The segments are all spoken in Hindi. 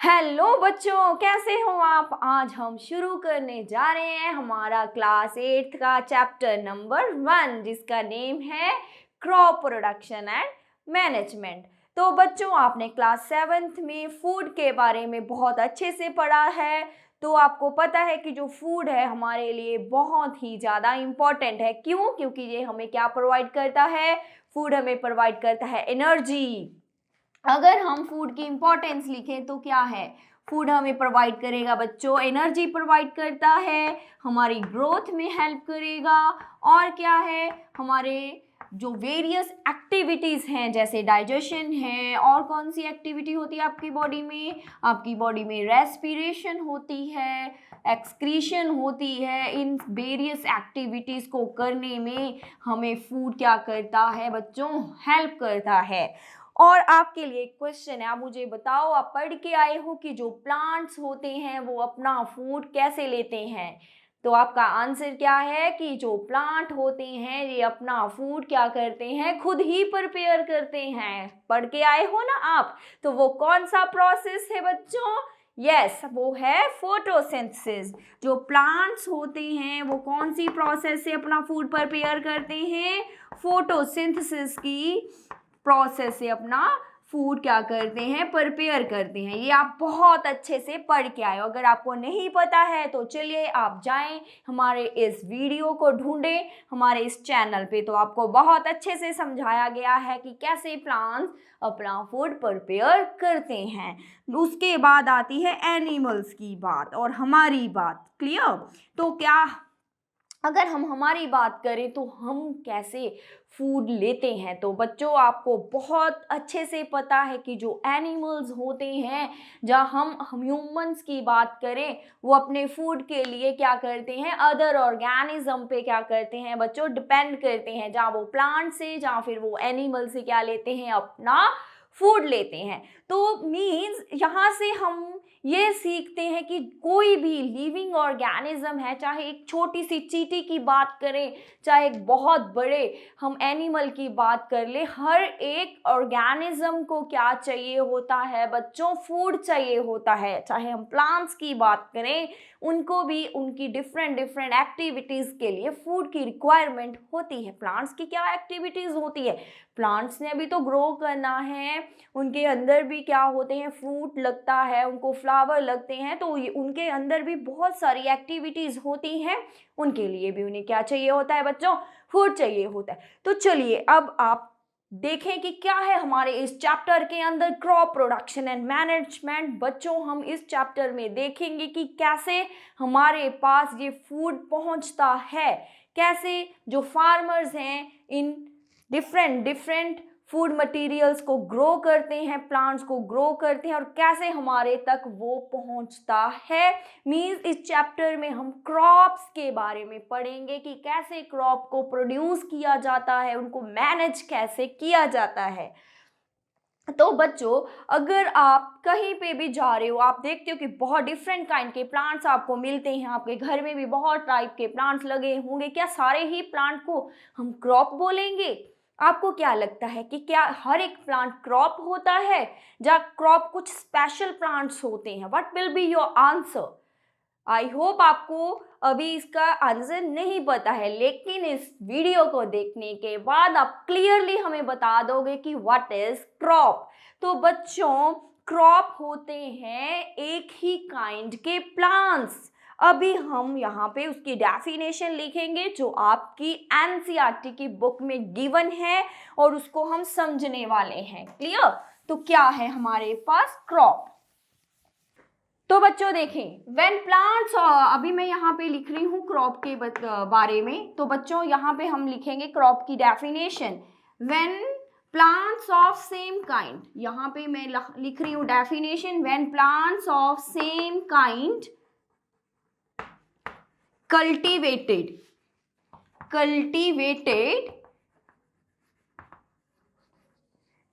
हेलो बच्चों, कैसे हो आप। आज हम शुरू करने जा रहे हैं हमारा क्लास 8 का चैप्टर नंबर 1 जिसका नेम है क्रॉप प्रोडक्शन एंड मैनेजमेंट। तो बच्चों, आपने क्लास 7th में फूड के बारे में बहुत अच्छे से पढ़ा है। तो आपको पता है कि जो फूड है हमारे लिए बहुत ही ज़्यादा इम्पॉर्टेंट है। क्यों? क्योंकि ये हमें क्या प्रोवाइड करता है? फूड हमें प्रोवाइड करता है एनर्जी। अगर हम फूड की इम्पोर्टेंस लिखें तो क्या है? फूड हमें प्रोवाइड करेगा बच्चों, एनर्जी प्रोवाइड करता है, हमारी ग्रोथ में हेल्प करेगा। और क्या है? हमारे जो वेरियस एक्टिविटीज़ हैं जैसे डाइजेशन है, और कौन सी एक्टिविटी होती है आपकी बॉडी में? आपकी बॉडी में रेस्पिरेशन होती है, एक्सक्रीशन होती है। इन वेरियस एक्टिविटीज़ को करने में हमें फूड क्या करता है बच्चों? हेल्प करता है। और आपके लिए एक क्वेश्चन है, आप मुझे बताओ, आप पढ़ के आए हो कि जो प्लांट्स होते हैं वो अपना फूड कैसे लेते हैं? तो आपका आंसर क्या है कि जो प्लांट होते हैं ये अपना फूड क्या करते हैं? खुद ही प्रिपेयर करते हैं। पढ़ के आए हो ना आप? तो वो कौन सा प्रोसेस है बच्चों? यस, वो है फोटोसिंथेसिस। जो प्लांट्स होते हैं वो कौन सी प्रोसेस से अपना फूड प्रिपेयर करते हैं? फोटोसिंथेसिस की प्रोसेस से अपना फूड क्या करते हैं? प्रिपेयर करते हैं। ये आप बहुत अच्छे से पढ़ के आए हो। अगर आपको नहीं पता है तो चलिए आप जाएं हमारे इस वीडियो को ढूंढें हमारे इस चैनल पे। तो आपको बहुत अच्छे से समझाया गया है कि कैसे प्लांट्स अपना फूड प्रिपेयर करते हैं। उसके बाद आती है एनिमल्स की बात और हमारी बात। क्लियर? तो क्या अगर हम हमारी बात करें तो हम कैसे फूड लेते हैं? तो बच्चों, आपको बहुत अच्छे से पता है कि जो एनिमल्स होते हैं, जहाँ हम ह्यूमंस की बात करें, वो अपने फूड के लिए क्या करते हैं? अदर ऑर्गेनिज्म पे क्या करते हैं बच्चों? डिपेंड करते हैं। जहाँ वो प्लांट से, जहाँ फिर वो एनिमल से क्या लेते हैं? अपना फूड लेते हैं। तो मीन्स यहाँ से हम ये सीखते हैं कि कोई भी लिविंग ऑर्गेनिज्म है, चाहे एक छोटी सी चींटी की बात करें, चाहे एक बहुत बड़े हम एनिमल की बात कर ले, हर एक ऑर्गेनिज्म को क्या चाहिए होता है बच्चों? फूड चाहिए होता है। चाहे हम प्लांट्स की बात करें, उनको भी उनकी डिफरेंट डिफरेंट एक्टिविटीज़ के लिए फूड की रिक्वायरमेंट होती है। प्लांट्स की क्या एक्टिविटीज़ होती है? प्लांट्स ने भी तो ग्रो करना है, उनके अंदर भी क्या होते हैं? फ्रूट लगता है, उनको फ्लावर लगते हैं, तो उनके अंदर भी बहुत सारी एक्टिविटीज़ होती हैं। उनके लिए भी उन्हें क्या चाहिए होता है बच्चों? फूड चाहिए होता है। तो चलिए अब आप देखें कि क्या है हमारे इस चैप्टर के अंदर क्रॉप प्रोडक्शन एंड मैनेजमेंट। बच्चों, हम इस चैप्टर में देखेंगे कि कैसे हमारे पास ये फूड पहुंचता है, कैसे जो फार्मर्स हैं in different different food materials को ग्रो करते हैं, प्लांट्स को ग्रो करते हैं, और कैसे हमारे तक वो पहुंचता है। मीन्स इस चैप्टर में हम क्रॉप्स के बारे में पढ़ेंगे कि कैसे क्रॉप को प्रोड्यूस किया जाता है, उनको मैनेज कैसे किया जाता है। तो बच्चों, अगर आप कहीं पे भी जा रहे हो, आप देखते हो कि बहुत डिफरेंट काइंड के प्लांट्स आपको मिलते हैं। आपके घर में भी बहुत टाइप के प्लांट्स लगे होंगे। क्या सारे ही प्लांट को हम क्रॉप बोलेंगे? आपको क्या लगता है कि क्या हर एक प्लांट क्रॉप होता है, या क्रॉप कुछ स्पेशल प्लांट्स होते हैं? What will be your answer? I hope आपको अभी इसका आंसर नहीं पता है, लेकिन इस वीडियो को देखने के बाद आप क्लियरली हमें बता दोगे कि व्हाट इज क्रॉप। तो बच्चों, क्रॉप होते हैं एक ही काइंड के प्लांट्स। अभी हम यहाँ पे उसकी डेफिनेशन लिखेंगे जो आपकी एनसीईआरटी की बुक में गिवन है, और उसको हम समझने वाले हैं। क्लियर? तो क्या है हमारे पास क्रॉप? तो बच्चों देखें, व्हेन प्लांट्स, अभी मैं यहाँ पे लिख रही हूँ क्रॉप के बारे में। तो बच्चों यहाँ पे हम लिखेंगे क्रॉप की definition. When plants of same kind, यहाँ पे मैं लिख रही हूँ definition. When plants of same kind cultivated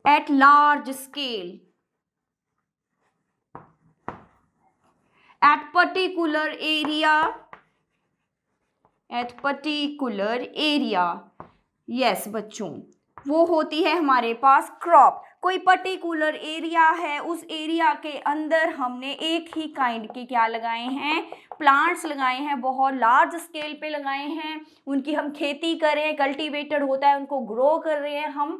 at large scale at particular area। Yes बच्चों, वो होती है हमारे पास क्रॉप। कोई पर्टिकुलर एरिया है, उस एरिया के अंदर हमने एक ही काइंड के क्या लगाए हैं, प्लांट्स लगाए हैं, बहुत लार्ज स्केल पे लगाए हैं, उनकी हम खेती कर रहे हैं, कल्टीवेटेड होता है, उनको ग्रो कर रहे हैं हम,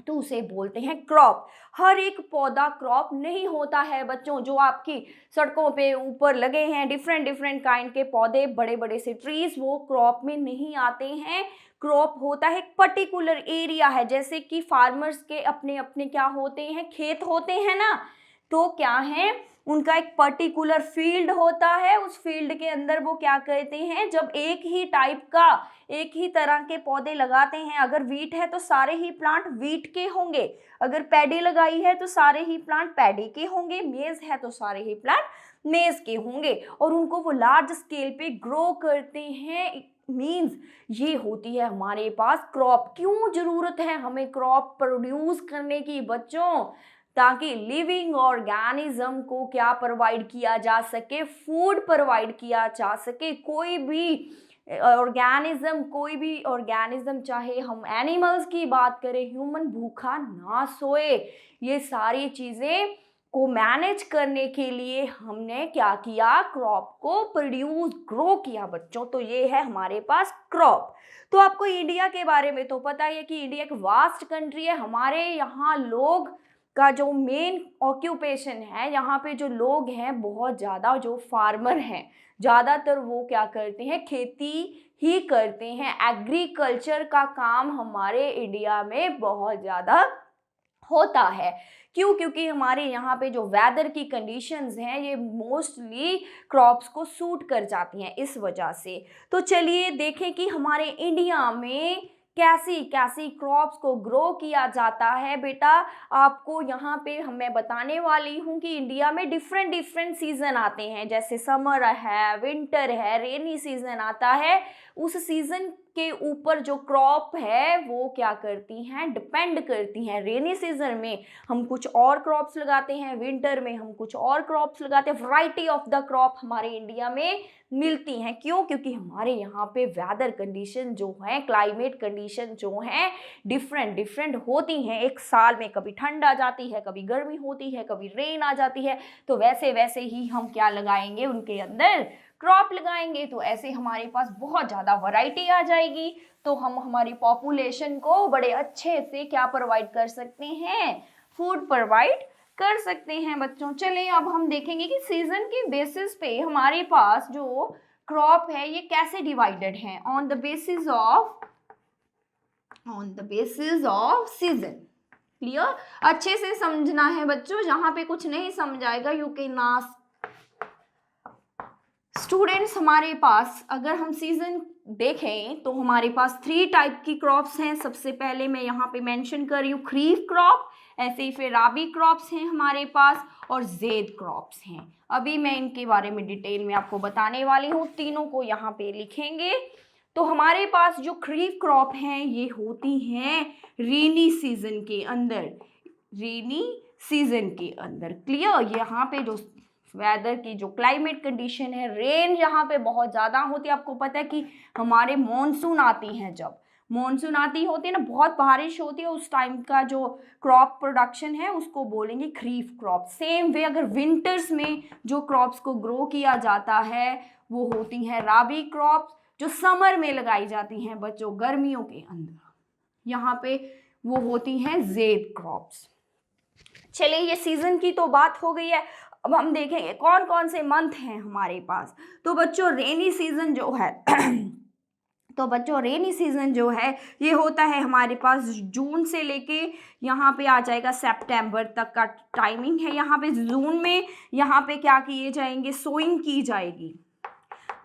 तो उसे बोलते हैं क्रॉप। हर एक पौधा क्रॉप नहीं होता है बच्चों, जो आपकी सड़कों पे ऊपर लगे हैं डिफरेंट डिफरेंट काइंड के पौधे, बड़े बड़े से ट्रीज, वो क्रॉप में नहीं आते हैं। क्रॉप होता है एक पर्टिकुलर एरिया है, जैसे कि फार्मर्स के अपने अपने क्या होते हैं, खेत होते हैं ना, तो क्या है, उनका एक पर्टिकुलर फील्ड होता है, उस फील्ड के अंदर वो क्या करते हैं, जब एक ही टाइप का, एक ही तरह के पौधे लगाते हैं, अगर वीट है तो सारे ही प्लांट वीट के होंगे, अगर पैडी लगाई है तो सारे ही प्लांट पैडी के होंगे, मेज है तो सारे ही प्लांट मेज के होंगे, और उनको वो लार्ज स्केल पे ग्रो करते हैं। मीन्स ये होती है हमारे पास क्रॉप। क्यों जरूरत है हमें क्रॉप प्रोड्यूस करने की बच्चों, ताकि लिविंग ऑर्गेनिज्म को क्या प्रोवाइड किया जा सके, फूड प्रोवाइड किया जा सके। कोई भी ऑर्गेनिज्म, चाहे हम एनिमल्स की बात करें, ह्यूमन भूखा ना सोए। ये सारी चीज़ें को मैनेज करने के लिए हमने क्या किया, क्रॉप को प्रोड्यूस ग्रो किया बच्चों। तो ये है हमारे पास क्रॉप। तो आपको इंडिया के बारे में तो पता ही है कि इंडिया एक वास्ट कंट्री है। हमारे यहाँ लोग का जो मेन ऑक्यूपेशन है, यहाँ पे जो लोग हैं बहुत ज़्यादा, जो फार्मर हैं ज़्यादातर, वो क्या करते हैं, खेती ही करते हैं। एग्रीकल्चर का काम हमारे इंडिया में बहुत ज़्यादा होता है। क्यों? क्योंकि हमारे यहाँ पे जो वेदर की कंडीशंस हैं ये मोस्टली क्रॉप्स को सूट कर जाती हैं, इस वजह से। तो चलिए देखें कि हमारे इंडिया में कैसी कैसी क्रॉप्स को ग्रो किया जाता है। बेटा आपको यहाँ पे मैं बताने वाली हूँ कि इंडिया में डिफरेंट डिफरेंट सीजन आते हैं, जैसे समर है, विंटर है, रेनी सीजन आता है। उस सीजन के ऊपर जो क्रॉप है वो क्या करती हैं, डिपेंड करती हैं। रेनी सीजन में हम कुछ और क्रॉप्स लगाते हैं, विंटर में हम कुछ और क्रॉप्स लगाते हैं। वैरायटी ऑफ द क्रॉप हमारे इंडिया में मिलती हैं। क्यों? क्योंकि हमारे यहाँ पे वेदर कंडीशन जो है, क्लाइमेट कंडीशन जो है, डिफरेंट डिफरेंट होती हैं। एक साल में कभी ठंड आ जाती है, कभी गर्मी होती है, कभी रेन आ जाती है। तो वैसे वैसे ही हम क्या लगाएंगे, उनके अंदर क्रॉप लगाएंगे, तो ऐसे हमारे पास बहुत ज़्यादा वैरायटी आ जाएगी। तो हम हमारी पॉपुलेशन को बड़े अच्छे से क्या प्रोवाइड कर सकते हैं, फूड प्रोवाइड कर सकते हैं बच्चों। चलिए अब हम देखेंगे कि सीजन के बेसिस पे हमारे पास जो क्रॉप है ये कैसे डिवाइडेड है, on the basis off season. Clear? अच्छे से समझना है बच्चों, जहां पे कुछ नहीं समझ आएगा यू कैन आस्क। स्टूडेंट्स हमारे पास अगर हम सीजन देखें तो हमारे पास 3 टाइप की क्रॉप्स हैं। सबसे पहले मैं यहाँ पे मेंशन कर रही हूँ खरीफ क्रॉप, ऐसे ही फिर राबी क्रॉप्स हैं हमारे पास, और ज़ैद क्रॉप्स हैं। अभी मैं इनके बारे में डिटेल में आपको बताने वाली हूँ, तीनों को यहाँ पे लिखेंगे। तो हमारे पास जो खरीफ क्रॉप हैं ये होती हैं रेनी सीजन के अंदर, रेनी सीजन के अंदर। क्लियर? यहाँ पे जो वेदर की जो क्लाइमेट कंडीशन है, रेन यहाँ पे बहुत ज़्यादा होती है। आपको पता है कि हमारे मॉनसून आती हैं, जब मॉनसून आती होती है ना, बहुत बारिश होती है, उस टाइम का जो क्रॉप प्रोडक्शन है उसको बोलेंगे खरीफ क्रॉप। सेम वे अगर विंटर्स में जो क्रॉप्स को ग्रो किया जाता है वो होती हैं राबी क्रॉप्स, जो समर में लगाई जाती हैं बच्चों, गर्मियों के अंदर, यहाँ पे वो होती हैं ज़ैद क्रॉप्स। चलिए ये सीजन की तो बात हो गई है। अब हम देखेंगे कौन कौन से मंथ हैं हमारे पास। तो बच्चों रेनी सीजन जो है ये होता है हमारे पास जून से लेके यहाँ पे आ जाएगा सितंबर तक का टाइमिंग है। यहाँ पे जून में यहाँ पे क्या किए जाएंगे, सोइंग की जाएगी।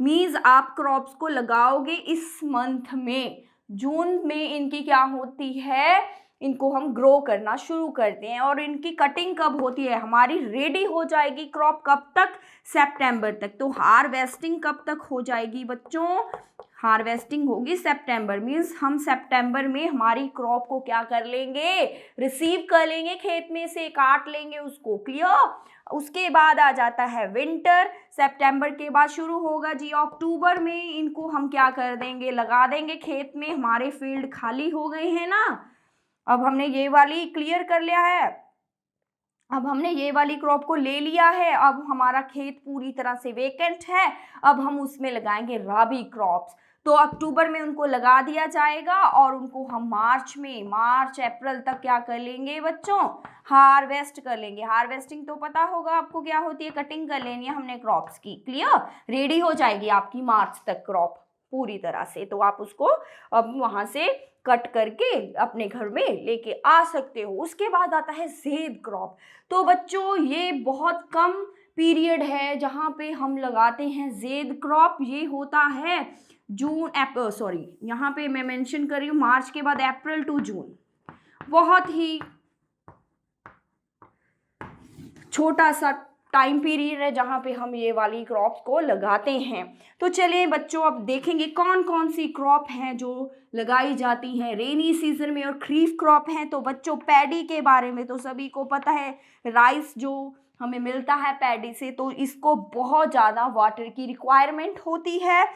मीन्स आप क्रॉप्स को लगाओगे इस मंथ में, जून में इनकी क्या होती है, इनको हम ग्रो करना शुरू करते हैं। और इनकी कटिंग कब होती है हमारी, रेडी हो जाएगी क्रॉप कब तक, सितंबर तक। तो हार्वेस्टिंग कब तक हो जाएगी बच्चों, हार्वेस्टिंग होगी सितंबर। मीन्स हम सितंबर में हमारी क्रॉप को क्या कर लेंगे, रिसीव कर लेंगे, खेत में से काट लेंगे उसको। क्लियर? उसके बाद आ जाता है विंटर, सितंबर के बाद शुरू होगा जी, अक्टूबर में इनको हम क्या कर देंगे, लगा देंगे खेत में। हमारे फील्ड खाली हो गए हैं ना, अब हमने ये वाली क्लियर कर लिया है, अब हमने ये वाली क्रॉप को ले लिया है, अब हमारा खेत पूरी तरह से वेकेंट है। अब हम उसमें लगाएंगे राबी क्रॉप्स। तो अक्टूबर में उनको लगा दिया जाएगा और उनको हम मार्च अप्रैल तक क्या कर लेंगे बच्चों, हार्वेस्ट कर लेंगे। हार्वेस्टिंग तो पता होगा आपको क्या होती है, कटिंग कर लेनी है हमने क्रॉप्स की। क्लियर, रेडी हो जाएगी आपकी मार्च तक क्रॉप पूरी तरह से। तो आप उसको अब वहां से कट करके अपने घर में लेके आ सकते हो। उसके बाद आता है ज़ेद क्रॉप। तो बच्चों ये बहुत कम पीरियड है जहाँ पे हम लगाते हैं ज़ेद क्रॉप। ये होता है यहाँ पे मैं मेंशन कर रही हूँ मार्च के बाद अप्रैल टू जून। बहुत ही छोटा सा टाइम पीरियड है जहाँ पे हम ये वाली क्रॉप को लगाते हैं। तो चलिए बच्चों अब देखेंगे कौन कौन सी क्रॉप हैं जो लगाई जाती हैं रेनी सीजन में और खरीफ क्रॉप हैं। तो बच्चों पैडी के बारे में तो सभी को पता है, राइस जो हमें मिलता है पैडी से, तो इसको बहुत ज़्यादा वाटर की रिक्वायरमेंट होती है।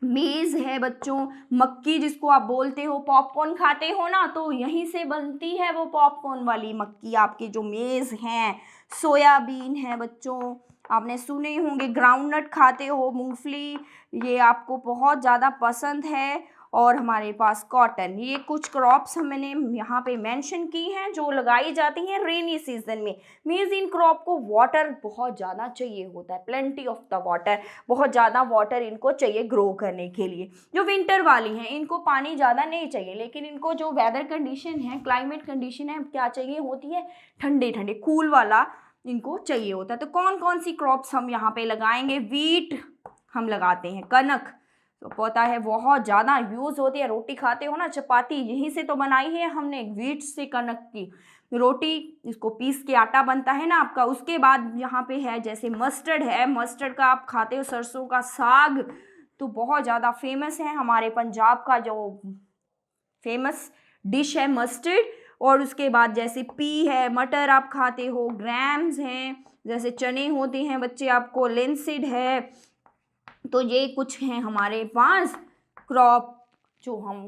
मेज़ है बच्चों, मक्की जिसको आप बोलते हो, पॉपकॉर्न खाते हो ना, तो यहीं से बनती है वो पॉपकॉर्न वाली मक्की आपके जो मेज़ हैं। सोयाबीन है बच्चों, आपने सुने होंगे। ग्राउंडनट खाते हो, मूंगफली, ये आपको बहुत ज़्यादा पसंद है। और हमारे पास कॉटन, ये कुछ क्रॉप्स हमने यहाँ पे मेंशन की हैं जो लगाई जाती हैं रेनी सीजन में। मीन्स इन क्रॉप को वाटर बहुत ज़्यादा चाहिए होता है, प्लेंटी ऑफ द वाटर, बहुत ज़्यादा वाटर इनको चाहिए ग्रो करने के लिए। जो विंटर वाली हैं इनको पानी ज़्यादा नहीं चाहिए, लेकिन इनको जो वेदर कंडीशन है, क्लाइमेट कंडीशन है, क्या चाहिए होती है, ठंडे ठंडे कूल वाला इनको चाहिए होता है। तो कौन कौन सी क्रॉप्स हम यहाँ पे लगाएंगे, वीट हम लगाते हैं, कनक तो पता है बहुत ज़्यादा यूज़ होती है, रोटी खाते हो ना, चपाती यहीं से तो बनाई है हमने, वीट से कनक की रोटी, इसको पीस के आटा बनता है ना आपका। उसके बाद यहाँ पे है जैसे मस्टर्ड है, मस्टर्ड का आप खाते हो, सरसों का साग तो बहुत ज़्यादा फेमस है, हमारे पंजाब का जो फेमस डिश है मस्टर्ड। और उसके बाद जैसे पी है, मटर आप खाते हो, ग्रैम्स हैं जैसे चने होते हैं बच्चे आपको, लिनसीड है। तो ये कुछ हैं हमारे पास क्रॉप जो हम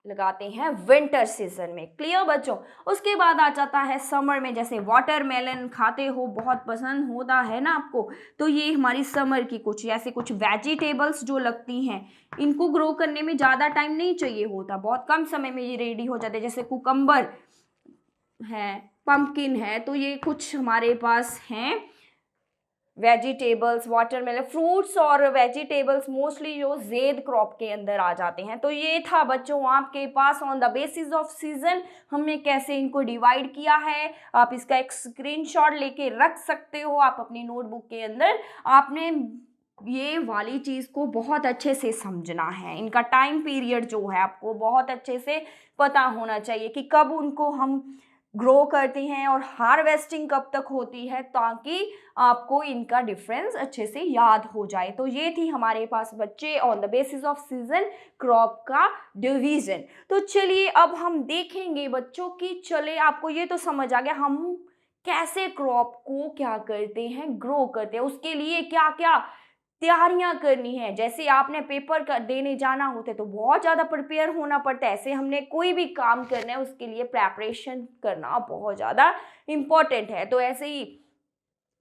लगाते हैं विंटर सीजन में। क्लियर बच्चों। उसके बाद आ जाता है समर में, जैसे वाटरमेलन खाते हो, बहुत पसंद होता है ना आपको, तो ये हमारी समर की कुछ ऐसे कुछ वेजिटेबल्स जो लगती हैं, इनको ग्रो करने में ज़्यादा टाइम नहीं चाहिए होता, बहुत कम समय में ये रेडी हो जाते हैं। जैसे कुकम्बर है, पम्पकिन है, तो ये कुछ हमारे पास हैं वेजिटेबल्स, वाटरमेलन, फ्रूट्स और वेजिटेबल्स मोस्टली जो ज़ेद क्रॉप के अंदर आ जाते हैं। तो ये था बच्चों आपके pass on the basis off season हमने कैसे इनको डिवाइड किया है। आप इसका एक स्क्रीनशॉट लेके रख सकते हो आप अपनी नोटबुक के अंदर। आपने ये वाली चीज़ को बहुत अच्छे से समझना है, इनका टाइम पीरियड जो है आपको बहुत अच्छे से पता होना चाहिए कि कब उनको हम ग्रो करते हैं और हार्वेस्टिंग कब तक होती है, ताकि आपको इनका डिफरेंस अच्छे से याद हो जाए। तो ये थी हमारे पास बच्चे on the basis off season crop का डिवीजन। तो चलिए अब हम देखेंगे बच्चों की, चले आपको ये तो समझ आ गया हम कैसे क्रॉप को क्या करते हैं, ग्रो करते हैं, उसके लिए क्या क्या तैयारियां करनी है। जैसे आपने पेपर का देने जाना होता है तो बहुत ज़्यादा प्रिपेयर होना पड़ता है, ऐसे हमने कोई भी काम करना है उसके लिए प्रेपरेशन करना बहुत ज़्यादा इम्पॉर्टेंट है। तो ऐसे ही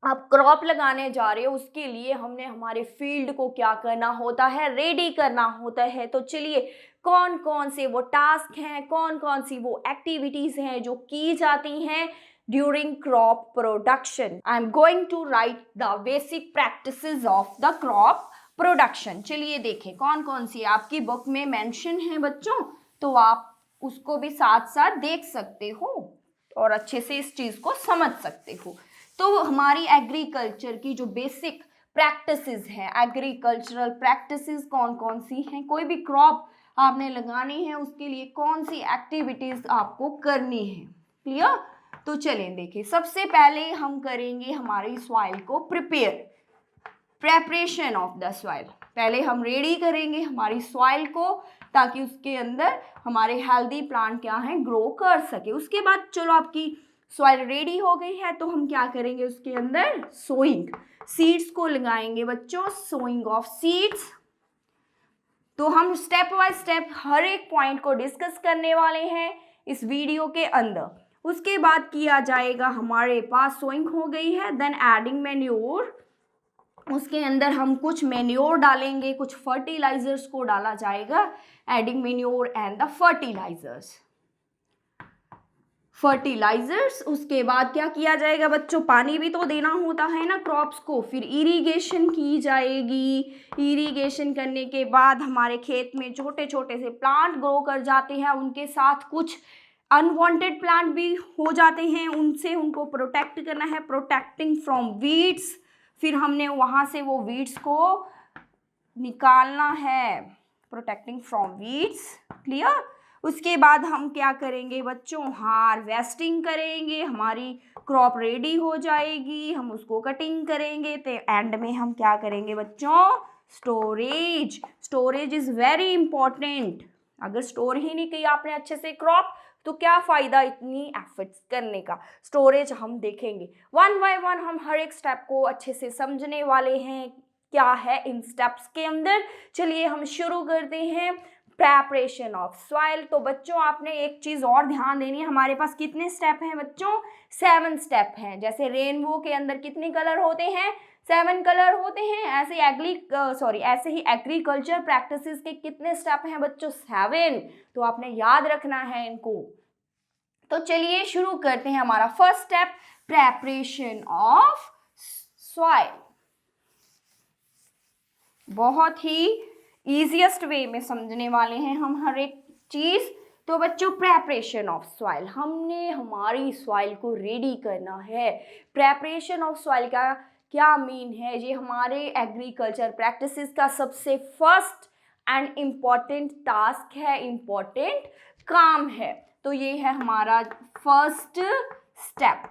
आप क्रॉप लगाने जा रहे हो, उसके लिए हमने हमारे फील्ड को क्या करना होता है, रेडी करना होता है। तो चलिए कौन कौन से वो टास्क हैं, कौन कौन सी वो एक्टिविटीज़ हैं जो की जाती हैं during crop production. I am going to write the basic practices of the crop production. चलिए देखें कौन कौन सी आपकी बुक में मेंशन है बच्चों, तो आप उसको भी साथ साथ देख सकते हो और अच्छे से इस चीज़ को समझ सकते हो। तो हमारी एग्रीकल्चर की जो बेसिक प्रैक्टिसेस हैं, एग्रीकल्चरल प्रैक्टिसेस कौन कौन सी हैं, कोई भी क्रॉप आपने लगानी है उसके लिए कौन सी एक्टिविटीज़ आपको करनी है। क्लियर। तो चलें देखें, सबसे पहले हम करेंगे हमारी सॉइल को प्रेपरेशन ऑफ द सॉइल। पहले हम रेडी करेंगे हमारी सॉइल को ताकि उसके अंदर हमारे हेल्दी प्लांट क्या है, ग्रो कर सके। उसके बाद चलो आपकी सॉइल रेडी हो गई है तो हम क्या करेंगे, उसके अंदर सोइंग सीड्स को लगाएंगे बच्चों, सोइंग ऑफ सीड्स। तो हम स्टेप बाय स्टेप हर एक पॉइंट को डिस्कस करने वाले हैं। इस वीडियो के अंदर। उसके बाद किया जाएगा, हमारे पास सोइंग हो गई है, देन एडिंग मैन्योर। उसके अंदर हम कुछ मैन्योर डालेंगे, कुछ फर्टिलाइजर्स को डाला जाएगा, adding manure and the fertilizers. उसके बाद क्या किया जाएगा बच्चों, पानी भी तो देना होता है ना क्रॉप्स को, फिर इरिगेशन की जाएगी। इरिगेशन करने के बाद हमारे खेत में छोटे छोटे से प्लांट ग्रो कर जाते हैं, उनके साथ कुछ अनवांटेड प्लांट भी हो जाते हैं, उनसे उनको प्रोटेक्ट करना है, प्रोटेक्टिंग फ्रॉम वीड्स। फिर हमने वहाँ से वो वीड्स को निकालना है, प्रोटेक्टिंग फ्रॉम वीड्स, क्लियर। उसके बाद हम क्या करेंगे बच्चों, हार्वेस्टिंग करेंगे, हमारी क्रॉप रेडी हो जाएगी, हम उसको कटिंग करेंगे, तो एंड में हम क्या करेंगे बच्चों, storage. Storage is very important. अगर स्टोर ही नहीं किया आपने अच्छे से क्रॉप, तो क्या फ़ायदा इतनी एफर्ट्स करने का। स्टोरेज हम देखेंगे वन बाय वन, हम हर एक स्टेप को अच्छे से समझने वाले हैं क्या है इन स्टेप्स के अंदर। चलिए हम शुरू करते हैं, प्रेपरेशन ऑफ सॉइल। तो बच्चों आपने एक चीज़ और ध्यान देनी है, हमारे पास कितने स्टेप हैं बच्चों, 7 स्टेप हैं। जैसे रेनबो के अंदर कितने कलर होते हैं, 7 कलर होते हैं। ऐसे ही एग्रीकल्चर प्रैक्टिसेस के कितने स्टेप हैं बच्चों, 7। तो आपने याद रखना है इनको। तो चलिए शुरू करते हैं, हमारा first step, preparation of soil. बहुत ही ईजीएस्ट वे में समझने वाले हैं हम हर एक चीज़। तो बच्चों प्रेपरेशन ऑफ सॉइल, हमने हमारी सॉइल को रेडी करना है। प्रेपरेशन ऑफ सॉइल का क्या मीन है, ये हमारे एग्रीकल्चर प्रैक्टिसेस का सबसे फर्स्ट एंड इम्पॉर्टेंट टास्क है, इम्पॉर्टेंट काम है। तो ये है हमारा फर्स्ट स्टेप,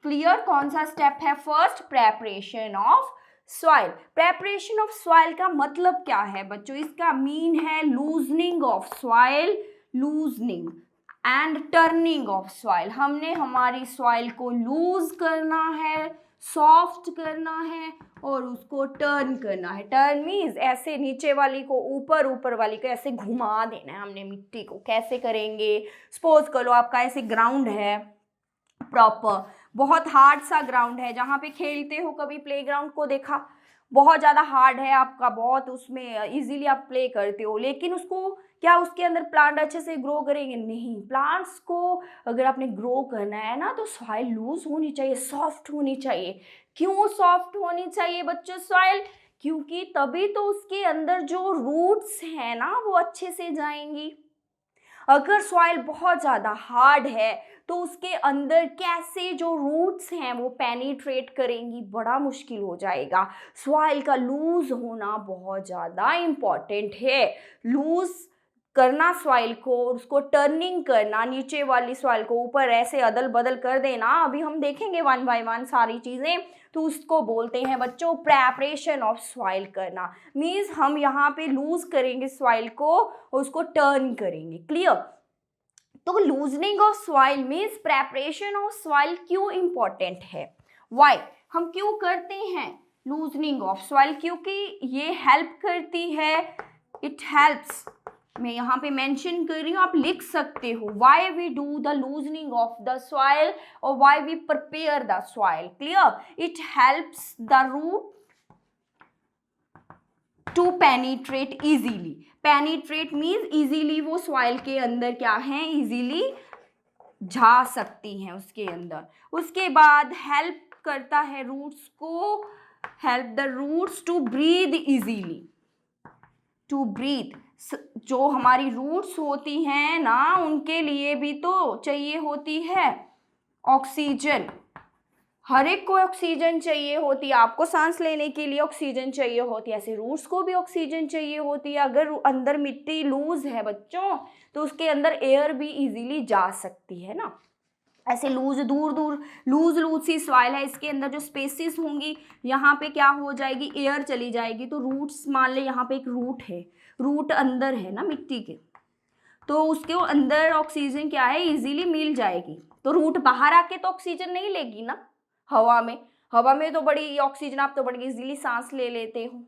क्लियर। कौन सा स्टेप है, first, preparation of soil. Preparation of soil का मतलब क्या है बच्चों, इसका मीन है loosening of soil, loosening and turning of soil. हमने हमारी सॉइल को लूज करना है, सॉफ्ट करना है और उसको टर्न करना है। टर्न मीन्स ऐसे नीचे वाली को ऊपर, ऊपर वाली को ऐसे घुमा देना है हमने मिट्टी को। कैसे करेंगे, सपोज करो आपका ऐसे ग्राउंड है प्रॉपर, बहुत हार्ड सा ग्राउंड है, जहाँ पे खेलते हो, कभी प्लेग्राउंड को देखा, बहुत ज़्यादा हार्ड है आपका, बहुत उसमें इजीली आप प्ले करते हो, लेकिन उसको क्या उसके अंदर प्लांट अच्छे से ग्रो करेंगे, नहीं। प्लांट्स को अगर आपने ग्रो करना है ना, तो सॉइल लूज होनी चाहिए, सॉफ्ट होनी चाहिए। क्यों सॉफ्ट होनी चाहिए बच्चों सॉइल, क्योंकि तभी तो उसके अंदर जो रूट्स हैं ना वो अच्छे से जाएंगी। अगर सॉइल बहुत ज़्यादा हार्ड है तो उसके अंदर कैसे जो रूट्स हैं वो पेनिट्रेट करेंगी, बड़ा मुश्किल हो जाएगा। सॉइल का लूज होना बहुत ज़्यादा इम्पॉर्टेंट है। लूज करना सॉइल को, उसको टर्निंग करना, नीचे वाली सॉइल को ऊपर ऐसे अदल बदल कर देना, अभी हम देखेंगे वन बाय वन सारी चीज़ें, तो उसको बोलते हैं बच्चों प्रेपरेशन ऑफ सॉइल करना। मीन्स हम यहाँ पे लूज करेंगे सॉइल को और उसको टर्न करेंगे, क्लियर। तो loosening of soil means preparation of soil क्यों इम्पॉर्टेंट है, वाई, हम क्यों करते हैं लूजनिंग ऑफ सॉइल, क्योंकि ये हेल्प करती है, इट हेल्प्स। मैं यहाँ पे मेंशन कर रही हूँ, आप लिख सकते हो, why we do the loosening of the soil और why we prepare the soil, clear. It helps the root to penetrate easily. Penetrate means easily वो सॉइल के अंदर क्या है, इजीली जा सकती हैं उसके अंदर। उसके बाद हेल्प करता है रूट्स को, help the roots to breathe easily, to breathe. जो हमारी रूट्स होती हैं ना, उनके लिए भी तो चाहिए होती है ऑक्सीजन, हर एक को ऑक्सीजन चाहिए होती है, आपको सांस लेने के लिए ऑक्सीजन चाहिए होती है, ऐसे रूट्स को भी ऑक्सीजन चाहिए होती है। अगर अंदर मिट्टी लूज है बच्चों, तो उसके अंदर एयर भी इजीली जा सकती है ना। ऐसे लूज लूज सी सॉइल है, इसके अंदर जो स्पेसिस होंगी, यहाँ पे क्या हो जाएगी, एयर चली जाएगी। तो रूट्स, मान ले यहाँ पे एक रूट है, रूट अंदर है ना मिट्टी के, तो उसके अंदर ऑक्सीजन क्या है, इजीली मिल जाएगी। तो रूट बाहर आके तो ऑक्सीजन नहीं लेगी ना, हवा में तो बड़ी ऑक्सीजन आप तो बड़ी इजीली सांस ले लेते हो।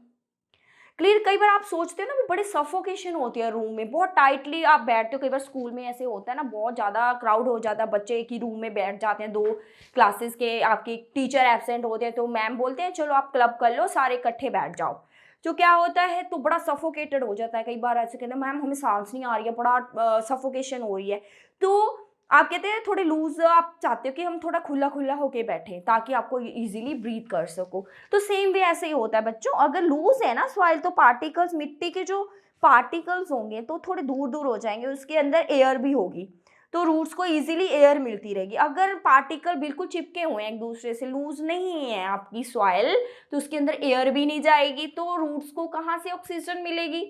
क्लियर। कई बार आप सोचते हो ना, बड़े सफोकेशन होती है रूम में, बहुत टाइटली आप बैठते हो। कई बार स्कूल में ऐसे होता है ना, बहुत ज़्यादा क्राउड हो जाता है, बच्चे एक ही रूम में बैठ जाते हैं, 2 क्लासेस के, आपके टीचर एब्सेंट होते हैं तो मैम बोलते हैं चलो आप क्लब कर लो, सारे इकट्ठे बैठ जाओ। तो क्या होता है, तो बड़ा सफोकेटेड हो जाता है। कई बार ऐसे कहते हैं मैम हमें सांस नहीं आ रही है, बड़ा सफोकेशन हो रही है। तो आप कहते हैं थोड़े लूज, आप चाहते हो कि हम थोड़ा खुला खुला होके बैठे ताकि आपको इजीली ब्रीथ कर सको। तो सेम वे ऐसे ही होता है बच्चों, अगर लूज है ना सॉइल, तो पार्टिकल्स, मिट्टी के जो पार्टिकल्स होंगे तो थोड़े दूर दूर हो जाएंगे, उसके अंदर एयर भी होगी, तो रूट्स को इजीली एयर मिलती रहेगी। अगर पार्टिकल बिल्कुल चिपके हुए हैं एक दूसरे से, लूज नहीं है आपकी सॉइल, तो उसके अंदर एयर भी नहीं जाएगी, तो रूट्स को कहाँ से ऑक्सीजन मिलेगी,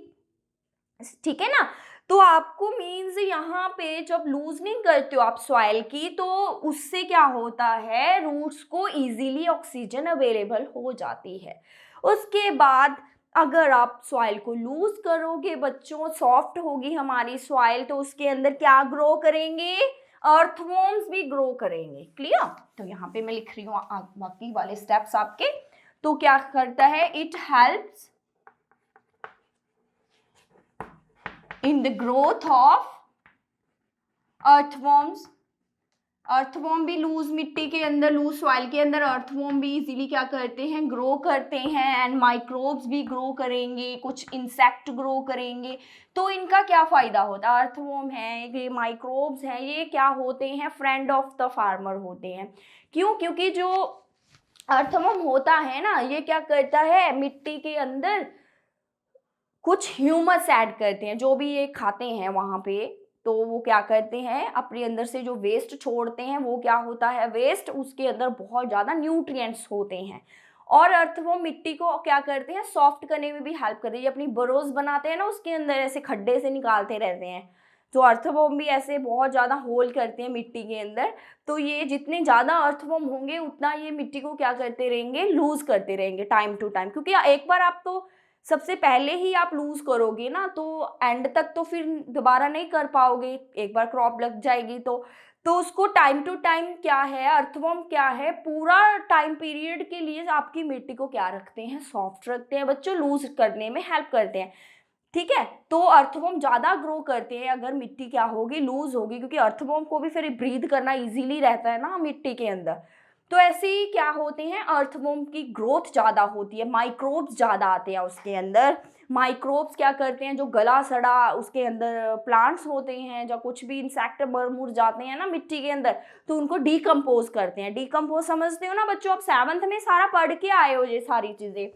ठीक है ना। तो आपको मीन्स यहाँ पे जब लूज नहीं करते हो आप सॉइल की, तो उससे क्या होता है, रूट्स को इजीली ऑक्सीजन अवेलेबल हो जाती है। उसके बाद अगर आप सॉइल को लूज करोगे बच्चों, सॉफ्ट होगी हमारी सॉइल, तो उसके अंदर क्या ग्रो करेंगे, अर्थवॉर्म्स भी ग्रो करेंगे। क्लियर। तो यहाँ पे मैं लिख रही हूँ बाकी वाले स्टेप्स आपके। तो क्या करता है, it helps in the growth of earthworms। Earthworm भी लूज मिट्टी के अंदर, लूज सॉइल के अंदर अर्थवॉर्म भी इजीली क्या करते हैं, ग्रो करते हैं। एंड माइक्रोब्स भी ग्रो करेंगे, कुछ इंसेक्ट ग्रो करेंगे। तो इनका क्या फायदा होता है, अर्थवॉर्म है, ये माइक्रोब्स हैं, ये क्या होते हैं, फ्रेंड ऑफ द फार्मर होते हैं। क्यों, क्योंकि जो अर्थवॉर्म होता है ना, ये क्या करता है, मिट्टी के अंदर कुछ ह्यूमस ऐड करते हैं, जो भी ये खाते हैं वहाँ पे, तो वो क्या करते हैं, अपने अंदर से जो वेस्ट छोड़ते हैं, वो क्या होता है वेस्ट, उसके अंदर बहुत ज़्यादा न्यूट्रिएंट्स होते हैं। और अर्थवॉर्म मिट्टी को क्या करते हैं, सॉफ्ट करने में भी हेल्प करते हैं। ये अपनी बरोज बनाते हैं ना, उसके अंदर ऐसे खड्डे से निकालते रहते हैं, तो अर्थवॉर्म भी ऐसे बहुत ज़्यादा होल करते हैं मिट्टी के अंदर। तो ये जितने ज़्यादा अर्थवॉर्म होंगे, उतना ये मिट्टी को क्या करते रहेंगे, लूज करते रहेंगे टाइम टू टाइम। क्योंकि एक बार आप तो सबसे पहले ही आप लूज करोगे ना, तो एंड तक तो फिर दोबारा नहीं कर पाओगे, एक बार क्रॉप लग जाएगी तो उसको टाइम टू टाइम क्या है, अर्थवॉर्म क्या है, पूरा टाइम पीरियड के लिए आपकी मिट्टी को क्या रखते हैं, सॉफ्ट रखते हैं बच्चों, लूज करने में हेल्प करते हैं। ठीक है। तो अर्थवॉर्म ज़्यादा ग्रो करते हैं अगर मिट्टी क्या होगी, लूज होगी, क्योंकि अर्थवॉर्म को भी फिर ब्रीथ करना इजीली रहता है ना मिट्टी के अंदर। तो ऐसे ही क्या होते हैं, अर्थवॉर्म की ग्रोथ ज़्यादा होती है, माइक्रोब्स ज़्यादा आते हैं उसके अंदर। माइक्रोब्स क्या करते हैं, जो गला सड़ा उसके अंदर प्लांट्स होते हैं, जो कुछ भी इंसेक्ट मर मुर जाते हैं ना मिट्टी के अंदर, तो उनको डीकम्पोज करते हैं। डीकम्पोज समझते हो ना बच्चों, आप 7th में सारा पढ़ के आए हो ये सारी चीज़ें।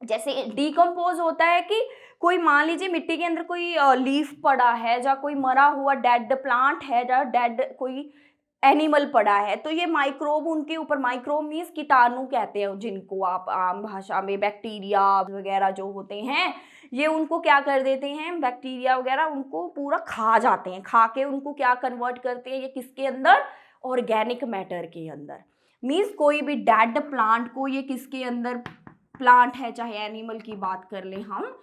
जैसे डीकम्पोज होता है कि कोई मान लीजिए मिट्टी के अंदर कोई लीफ पड़ा है, या कोई मरा हुआ डेड प्लांट है, या डेड कोई एनिमल पड़ा है, तो ये माइक्रोब उनके ऊपर, माइक्रोब मीन्स कीटाणु कहते हैं जिनको आप आम भाषा में, बैक्टीरिया वगैरह जो होते हैं, ये उनको क्या कर देते हैं, बैक्टीरिया वगैरह उनको पूरा खा जाते हैं, खा के उनको क्या कन्वर्ट करते हैं, ये किसके अंदर, ऑर्गेनिक मैटर के अंदर। मीन्स कोई भी डेड प्लांट को ये किसके अंदर, प्लांट है चाहे एनिमल की बात कर लें हम,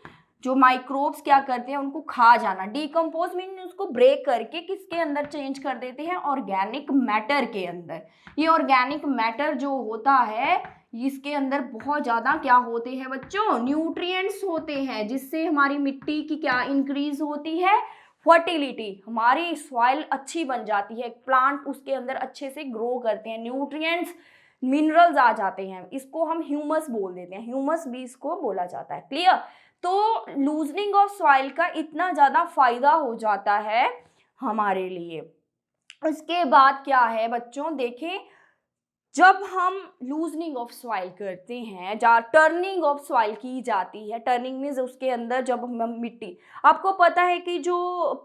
जो माइक्रोब्स क्या करते हैं उनको खा जाना। डीकम्पोज मीन उसको ब्रेक करके किसके अंदर चेंज कर देते हैं, ऑर्गेनिक मैटर के अंदर। ये ऑर्गेनिक मैटर जो होता है, इसके अंदर बहुत ज़्यादा क्या होते हैं बच्चों, न्यूट्रिएंट्स होते हैं, जिससे हमारी मिट्टी की क्या इंक्रीज होती है, फर्टिलिटी, हमारी सॉइल अच्छी बन जाती है, प्लांट उसके अंदर अच्छे से ग्रो करते हैं, न्यूट्रिएंट्स मिनरल्स आ जाते हैं, इसको हम ह्यूमस बोल देते हैं, ह्यूमस भी इसको बोला जाता है। क्लियर। तो लूजनिंग ऑफ सॉइल का इतना ज़्यादा फायदा हो जाता है हमारे लिए। उसके बाद क्या है बच्चों, देखें, जब हम लूजनिंग ऑफ सॉइल करते हैं, या टर्निंग ऑफ सॉइल की जाती है, टर्निंग मीन्स उसके अंदर जब हम मिट्टी, आपको पता है कि जो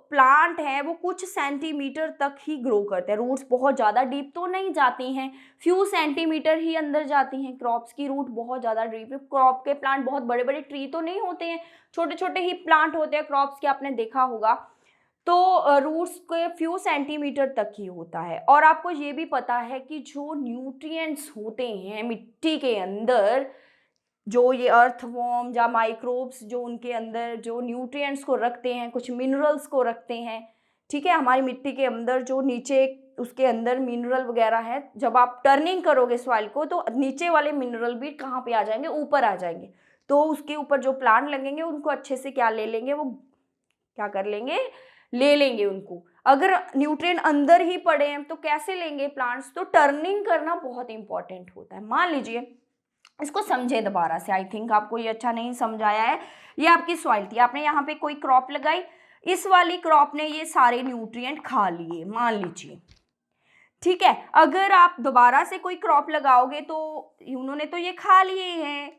प्लांट है वो कुछ सेंटीमीटर तक ही ग्रो करते हैं, रूट्स बहुत ज़्यादा डीप तो नहीं जाती हैं, फ्यू सेंटीमीटर ही अंदर जाती हैं। क्रॉप्स की रूट बहुत ज़्यादा डीप, क्रॉप के प्लांट बहुत बड़े बड़े ट्री तो नहीं होते हैं, छोटे छोटे ही प्लांट होते हैं क्रॉप्स के, आपने देखा होगा। तो रूट्स के फ्यू सेंटीमीटर तक ही होता है। और आपको ये भी पता है कि जो न्यूट्रिएंट्स होते हैं मिट्टी के अंदर, जो ये अर्थवॉर्म या माइक्रोब्स जो उनके अंदर जो न्यूट्रिएंट्स को रखते हैं, कुछ मिनरल्स को रखते हैं, ठीक है, हमारी मिट्टी के अंदर जो नीचे उसके अंदर मिनरल वगैरह है, जब आप टर्निंग करोगे सॉइल को, तो नीचे वाले मिनरल भी कहाँ पे आ जाएंगे, ऊपर आ जाएंगे। तो उसके ऊपर जो प्लांट लगेंगे उनको अच्छे से क्या ले लेंगे, वो क्या कर लेंगे, ले लेंगे उनको। अगर न्यूट्रिएंट अंदर ही पड़े हैं तो कैसे लेंगे प्लांट्स, तो टर्निंग करना बहुत इंपॉर्टेंट होता है। मान लीजिए, इसको समझे दोबारा से, आई थिंक आपको ये अच्छा नहीं समझाया है। ये आपकी सॉइल थी, आपने यहाँ पे कोई क्रॉप लगाई, इस वाली क्रॉप ने ये सारे न्यूट्रिएंट खा लिए, मान लीजिए, ठीक है। अगर आप दोबारा से कोई क्रॉप लगाओगे तो उन्होंने तो ये खा लिए हैं,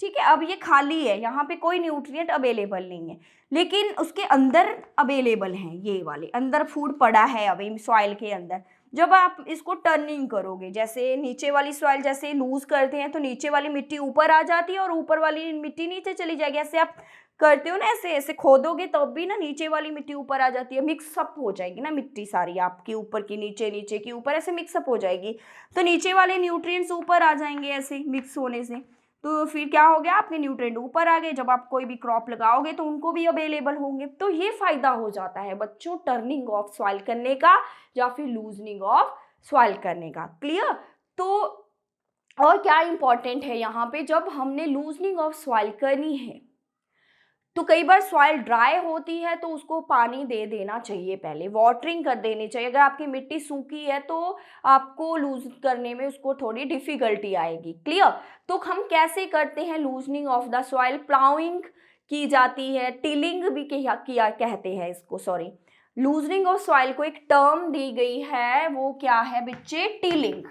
ठीक है। अब ये खाली है, यहाँ पे कोई न्यूट्रिएंट अवेलेबल नहीं है, लेकिन उसके अंदर अवेलेबल हैं, ये वाले अंदर फूड पड़ा है अभी सॉइल के अंदर। जब आप इसको टर्निंग करोगे, जैसे नीचे वाली सॉइल जैसे लूज करते हैं तो नीचे वाली मिट्टी ऊपर आ जाती है और ऊपर वाली मिट्टी नीचे चली जाएगी। ऐसे आप करते हो ना, ऐसे ऐसे खोदोगे तब भी ना नीचे वाली मिट्टी ऊपर आ जाती है, मिक्सअप हो जाएगी ना मिट्टी सारी, आपकी ऊपर की नीचे, नीचे की ऊपर, ऐसे मिक्सअप हो जाएगी। तो नीचे वाले न्यूट्रिएंट्स ऊपर आ जाएंगे ऐसे मिक्स होने से, तो फिर क्या हो गया, आपके न्यूट्रिएंट ऊपर आ गए। जब आप कोई भी क्रॉप लगाओगे तो उनको भी अवेलेबल होंगे। तो ये फायदा हो जाता है बच्चों टर्निंग ऑफ सॉइल करने का या फिर लूजनिंग ऑफ सॉइल करने का। क्लियर। तो और क्या इंपॉर्टेंट है यहाँ पे, जब हमने लूजनिंग ऑफ सॉइल करनी है तो कई बार सॉइल ड्राई होती है तो उसको पानी दे देना चाहिए, पहले वाटरिंग कर देनी चाहिए। अगर आपकी मिट्टी सूखी है तो आपको लूज करने में उसको थोड़ी डिफिकल्टी आएगी। क्लियर। तो हम कैसे करते हैं loosening of the soil, ploughing की जाती है, टिलिंग भी किया कहते हैं इसको, सॉरी। लूजनिंग ऑफ सॉइल को एक टर्म दी गई है, वो क्या है बच्चे, tilling.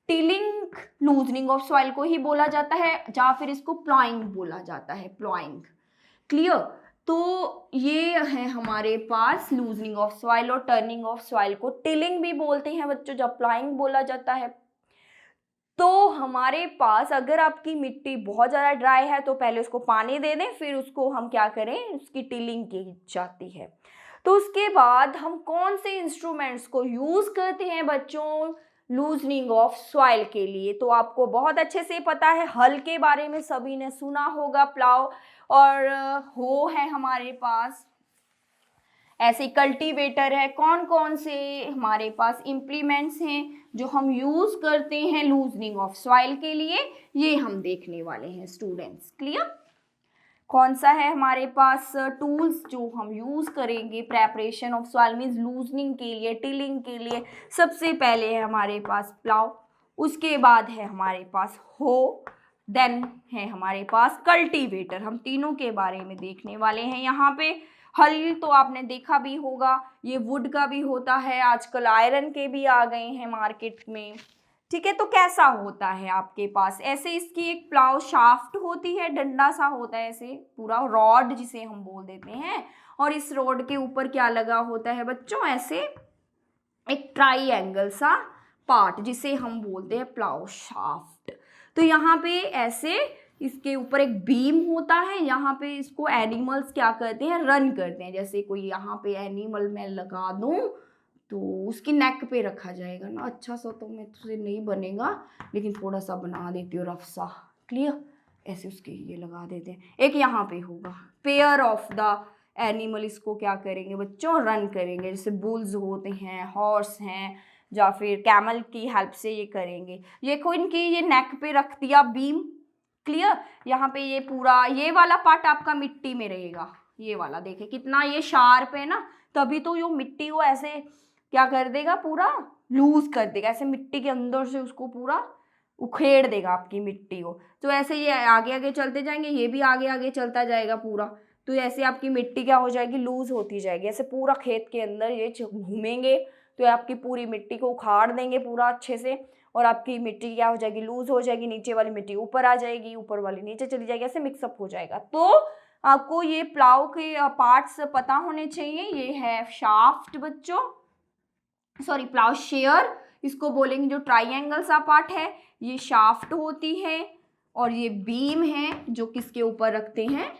Tilling loosening of soil को ही बोला जाता है, या फिर इसको प्लॉइंग बोला जाता है, प्लॉइंग। क्लियर। तो ये है हमारे पास लूजनिंग ऑफ सॉइल, और टर्निंग ऑफ सॉइल को टिलिंग भी बोलते हैं बच्चों, जब प्लॉइंग बोला जाता है। तो हमारे पास अगर आपकी मिट्टी बहुत ज़्यादा ड्राई है तो पहले उसको पानी दे दें, फिर उसको हम क्या करें, उसकी टिलिंग की जाती है। तो उसके बाद हम कौन से इंस्ट्रूमेंट्स को यूज़ करते हैं बच्चों लूजनिंग ऑफ सॉइल के लिए, तो आपको बहुत अच्छे से पता है। हल के बारे में सभी ने सुना होगा, प्लाव और हो है हमारे पास, ऐसे कल्टीवेटर है। कौन कौन से हमारे पास इम्प्लीमेंट्स हैं जो हम यूज़ करते हैं लूजनिंग ऑफ सॉइल के लिए, ये हम देखने वाले हैं स्टूडेंट्स। क्लियर। कौन सा है हमारे पास टूल्स जो हम यूज़ करेंगे preparation of soil means loosening के लिए, टिलिंग के लिए। सबसे पहले है हमारे पास प्लाव, उसके बाद है हमारे पास हो, देन है हमारे पास कल्टीवेटर। हम तीनों के बारे में देखने वाले हैं यहाँ पे। हल तो आपने देखा भी होगा, ये वुड का भी होता है, आजकल आयरन के भी आ गए हैं मार्केट में, ठीक है। तो कैसा होता है आपके पास, ऐसे इसकी एक प्लाव शाफ्ट होती है, डंडा सा होता है ऐसे पूरा, रॉड जिसे हम बोल देते हैं, और इस रॉड के ऊपर क्या लगा होता है बच्चों, ऐसे एक ट्राइएंगल सा पार्ट जिसे हम बोलते हैं प्लाव शाफ्ट। तो यहाँ पे ऐसे इसके ऊपर एक बीम होता है, यहाँ पे इसको एनिमल्स क्या करते हैं, रन करते हैं। जैसे कोई यहाँ पे एनिमल मैं लगा दूँ तो उसकी नेक पे रखा जाएगा ना, अच्छा सा तो मैं तुझे नहीं बनेगा, लेकिन थोड़ा सा बना देती हूँ रफ सा। क्लियर। ऐसे उसके ये लगा देते हैं। एक यहाँ पे होगा पेयर ऑफ द एनिमल, इसको क्या करेंगे बच्चों, रन करेंगे। जैसे बुल्स होते हैं, हॉर्स हैं, या फिर कैमल की हेल्प से ये करेंगे। ये को इनकी ये नेक पे रख दिया बीम। क्लियर। यहाँ पे ये पूरा ये वाला पार्ट आपका मिट्टी में रहेगा, ये वाला देखे कितना ये शार्प है ना, तभी तो ये मिट्टी को ऐसे क्या कर देगा, पूरा लूज कर देगा, ऐसे मिट्टी के अंदर से उसको पूरा उखेड़ देगा आपकी मिट्टी को। तो ऐसे ये आगे आगे चलते जाएंगे, ये भी आगे आगे चलता जाएगा पूरा, तो ऐसे आपकी मिट्टी क्या हो जाएगी, लूज होती जाएगी। ऐसे पूरा खेत के अंदर ये घूमेंगे तो आपकी पूरी मिट्टी को उखाड़ देंगे पूरा अच्छे से, और आपकी मिट्टी क्या हो जाएगी, लूज हो जाएगी, नीचे वाली मिट्टी ऊपर आ जाएगी, ऊपर वाली नीचे चली जाएगी, ऐसे मिक्सअप हो जाएगा। तो आपको ये प्लाव के पार्ट्स पता होने चाहिए। ये है शाफ्ट बच्चों, सॉरी प्लाव शेयर इसको बोलेंगे, जो ट्राइएंगल सा पार्ट है ये शाफ्ट होती है, और ये बीम है जो किसके ऊपर रखते हैं,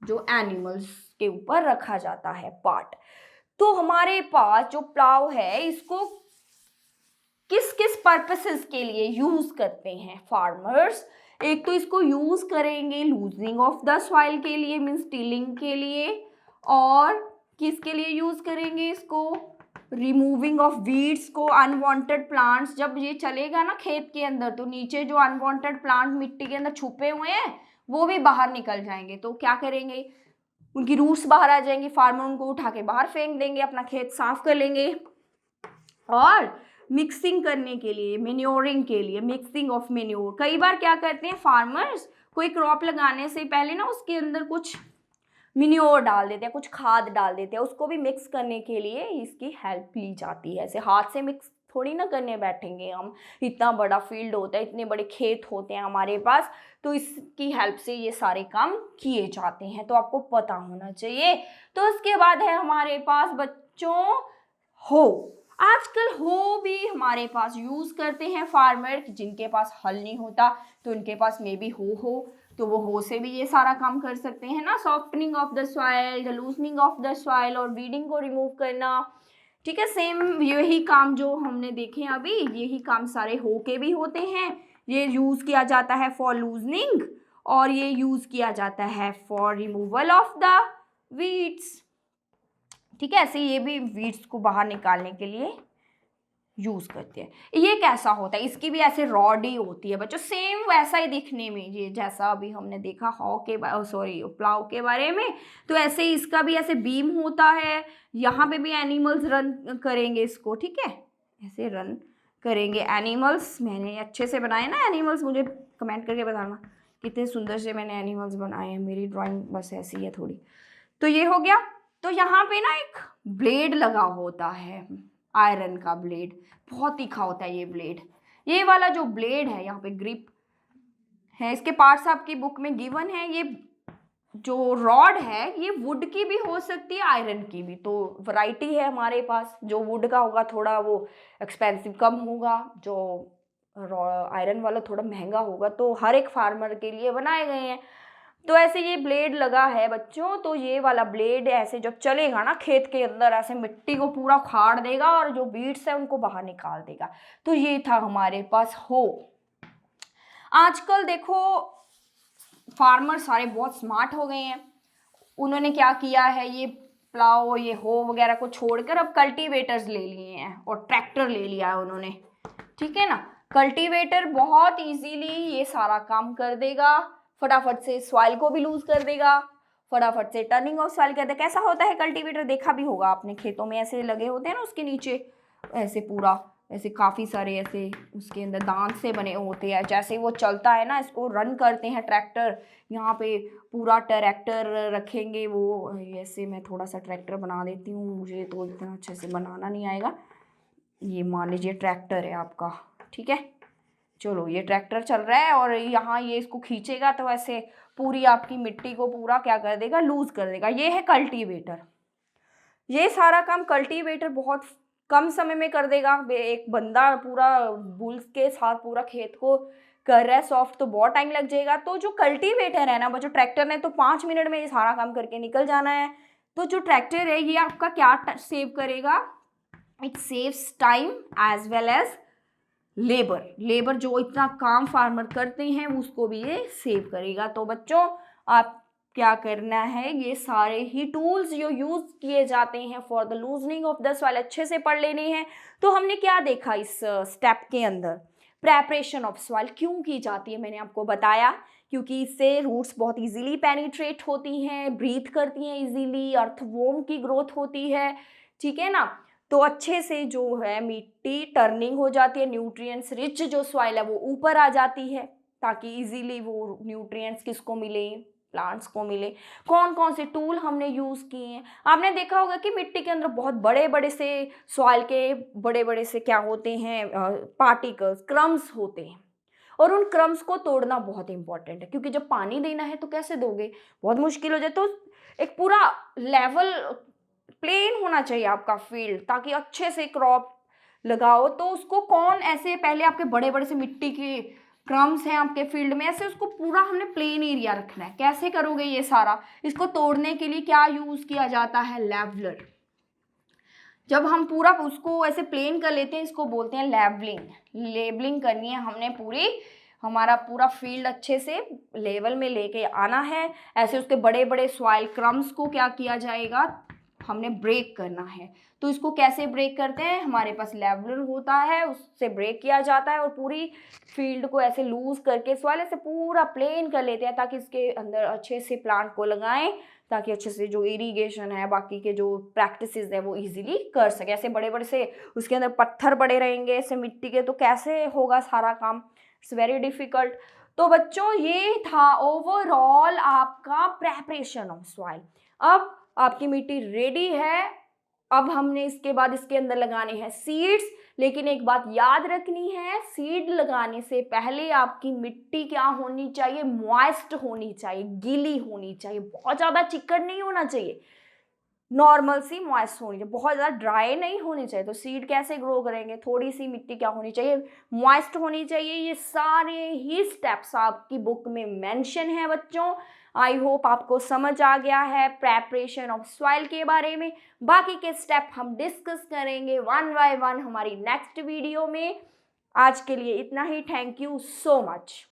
जो एनिमल्स के ऊपर रखा जाता है पार्ट। तो हमारे पास जो प्लाव है इसको किस किस पर्पसेस के लिए यूज करते हैं फार्मर्स, एक तो इसको यूज करेंगे लूजनिंग ऑफ द सॉइल के लिए मीन्स टिलिंग के लिए, और किसके लिए यूज करेंगे इसको, रिमूविंग ऑफ वीड्स को, अनवांटेड प्लांट्स, जब ये चलेगा ना खेत के अंदर तो नीचे जो अनवांटेड प्लांट मिट्टी के अंदर छुपे हुए हैं वो भी बाहर निकल जाएंगे। तो क्या करेंगे, उनकी रूट्स बाहर आ जाएंगी, फार्मर उनको उठा के बाहर फेंक देंगे, अपना खेत साफ कर लेंगे। और मिक्सिंग करने के लिए, मेन्योरिंग के लिए, मिक्सिंग ऑफ मेन्योर, कई बार क्या करते हैं फार्मर्स, कोई क्रॉप लगाने से पहले ना उसके अंदर कुछ मिन्योर डाल देते हैं, कुछ खाद डाल देते हैं, उसको भी मिक्स करने के लिए इसकी हेल्प ली जाती है। ऐसे हाथ से मिक्स थोड़ी ना करने बैठेंगे हम, इतना बड़ा फील्ड होता है, इतने बड़े खेत होते हैं हमारे पास, तो इसकी हेल्प से ये सारे काम किए जाते हैं, तो आपको पता होना चाहिए। तो उसके बाद है हमारे पास बच्चों हो। आजकल हो भी हमारे पास यूज़ करते हैं फार्मर, जिनके पास हल नहीं होता तो उनके पास मे बी हो तो वो हो से भी ये सारा काम कर सकते हैं ना, softening of the soil, the loosening of the soil और वीडिंग को रिमूव करना। ठीक है, सेम यही काम जो हमने देखे अभी, यही काम सारे हो के भी होते हैं। ये यूज़ किया जाता है फॉर लूजनिंग और ये यूज़ किया जाता है for removal of the weeds. ठीक है, ऐसे ये भी वीड्स को बाहर निकालने के लिए यूज़ करते हैं। ये कैसा होता है, इसकी भी ऐसे रॉड ही होती है बच्चों, सेम वैसा ही दिखने में, ये जैसा अभी हमने देखा हॉ के प्लाव के बारे में, तो ऐसे ही इसका भी ऐसे बीम होता है। यहाँ पे भी एनिमल्स रन करेंगे इसको, ठीक है, ऐसे रन करेंगे एनिमल्स। मैंने अच्छे से बनाए ना एनिमल्स, मुझे कमेंट करके बताना कितने सुंदर से मैंने एनिमल्स बनाए हैं। मेरी ड्राइंग बस ऐसी है थोड़ी। तो ये हो गया। तो यहाँ पे ना एक ब्लेड लगा होता है, आयरन का ब्लेड, बहुत तीखा होता है ये ब्लेड। ये वाला जो ब्लेड है, यहाँ पे ग्रिप है, इसके पार्ट्स आपकी बुक में गिवन है। ये जो रॉड है ये वुड की भी हो सकती है, आयरन की भी, तो वैरायटी है हमारे पास। जो वुड का होगा थोड़ा वो एक्सपेंसिव कम होगा, जो आयरन वाला थोड़ा महंगा होगा। तो हर एक फार्मर के लिए बनाए गए हैं। तो ऐसे ये ब्लेड लगा है बच्चों, तो ये वाला ब्लेड ऐसे जब चलेगा ना खेत के अंदर, ऐसे मिट्टी को पूरा उखाड़ देगा और जो बीड्स है उनको बाहर निकाल देगा। तो ये था हमारे पास हो। आजकल देखो फार्मर सारे बहुत स्मार्ट हो गए हैं। उन्होंने क्या किया है, ये प्लाव, ये हो वगैरह को छोड़कर अब कल्टीवेटर्स ले लिए हैं और ट्रैक्टर ले लिया है उन्होंने। ठीक है ना, कल्टीवेटर बहुत इजीली ये सारा काम कर देगा, फटाफट से सॉइल को भी लूज कर देगा, फटाफट से टर्निंग ऑफ सॉइल कर देगा। कैसा होता है कल्टीवेटर, देखा भी होगा आपने, खेतों में ऐसे लगे होते हैं ना, उसके नीचे ऐसे पूरा ऐसे काफ़ी सारे ऐसे उसके अंदर दांत से बने होते हैं। जैसे वो चलता है ना, इसको रन करते हैं ट्रैक्टर, यहाँ पे पूरा ट्रैक्टर रखेंगे वो। ऐसे मैं थोड़ा सा ट्रैक्टर बना देती हूँ, मुझे तो इतना अच्छे से बनाना नहीं आएगा। ये मान लीजिए ट्रैक्टर है आपका, ठीक है, चलो ये ट्रैक्टर चल रहा है और यहाँ ये इसको खींचेगा तो ऐसे पूरी आपकी मिट्टी को पूरा क्या कर देगा, लूज कर देगा। ये है कल्टीवेटर। ये सारा काम कल्टीवेटर बहुत कम समय में कर देगा। एक बंदा पूरा बुल्स के साथ पूरा खेत को कर रहा है सॉफ्ट, तो बहुत टाइम लग जाएगा। तो जो कल्टीवेटर है ना बच्चों, ट्रैक्टर ने तो 5 मिनट में ये सारा काम करके निकल जाना है। तो जो ट्रैक्टर है ये आपका क्या सेव करेगा, it saves time as well as labour जो इतना काम फार्मर करते हैं उसको भी ये सेव करेगा। तो बच्चों आप क्या करना है, ये सारे ही टूल्स जो यूज किए जाते हैं for the loosening of the soil अच्छे से पढ़ लेने हैं। तो हमने क्या देखा इस स्टेप के अंदर, प्रेपरेशन ऑफ सॉइल क्यों की जाती है, मैंने आपको बताया क्योंकि इससे रूट्स बहुत इजीली पेनिट्रेट होती हैं, ब्रीथ करती हैं इजीली, अर्थवॉर्म की ग्रोथ होती है। ठीक है ना, तो अच्छे से जो है मिट्टी टर्निंग हो जाती है, न्यूट्रिएंट्स रिच जो सॉइल है वो ऊपर आ जाती है, ताकि इजीली वो न्यूट्रिएंट्स किसको मिले, प्लांट्स को मिले। कौन कौन से टूल हमने यूज़ किए हैं, आपने देखा होगा कि मिट्टी के अंदर बहुत बड़े बड़े से सॉइल के बड़े बड़े से क्या होते हैं, पार्टिकल्स, क्रम्स होते हैं, और उन क्रम्स को तोड़ना बहुत इंपॉर्टेंट है, क्योंकि जब पानी देना है तो कैसे दोगे, बहुत मुश्किल हो जाए। तो एक पूरा लेवल प्लेन होना चाहिए आपका फील्ड, ताकि अच्छे से क्रॉप लगाओ। तो उसको कौन ऐसे, पहले आपके बड़े बड़े से मिट्टी के क्रम्स हैं आपके फील्ड में, ऐसे उसको पूरा हमने प्लेन एरिया रखना है। कैसे करोगे ये सारा, इसको तोड़ने के लिए क्या यूज़ किया जाता है, लेवलर। जब हम पूरा उसको ऐसे प्लेन कर लेते हैं, इसको बोलते हैं लेवलिंग। लेवलिंग करनी है हमने पूरी, हमारा पूरा फील्ड अच्छे से लेवल में लेके आना है। ऐसे उसके बड़े बड़े सॉइल क्रम्स को क्या किया जाएगा, हमने ब्रेक करना है। तो इसको कैसे ब्रेक करते हैं, हमारे पास लेवलर होता है, उससे ब्रेक किया जाता है और पूरी फील्ड को ऐसे लूज करके सॉइल ऐसे पूरा प्लेन कर लेते हैं ताकि इसके अंदर अच्छे से प्लांट को लगाएं, ताकि अच्छे से जो इरिगेशन है, बाकी के जो प्रैक्टिसेस है वो इजीली कर सके। ऐसे बड़े बड़े से उसके अंदर पत्थर पड़े रहेंगे ऐसे मिट्टी के, तो कैसे होगा सारा काम, इट्स वेरी डिफिकल्ट। तो बच्चों ये था ओवरऑल आपका प्रेपरेशन ऑफ सॉइल। अब आपकी मिट्टी रेडी है, अब हमने इसके बाद इसके अंदर लगाने हैं सीड्स। लेकिन एक बात याद रखनी है, सीड लगाने से पहले आपकी मिट्टी क्या होनी चाहिए, मॉइस्ट होनी चाहिए, गीली होनी चाहिए, बहुत ज़्यादा चिकन नहीं होना चाहिए, नॉर्मल सी मॉइस्ट होनी चाहिए, बहुत ज़्यादा ड्राई नहीं होनी चाहिए। तो सीड कैसे ग्रो करेंगे, थोड़ी सी मिट्टी क्या होनी चाहिए, मॉइस्ट होनी चाहिए। ये सारे ही स्टेप्स आपकी बुक में मेंशन है बच्चों। आई होप आपको समझ आ गया है प्रेपरेशन ऑफ सॉइल के बारे में। बाकी के स्टेप हम डिस्कस करेंगे वन बाय वन हमारी नेक्स्ट वीडियो में। आज के लिए इतना ही, थैंक यू सो मच।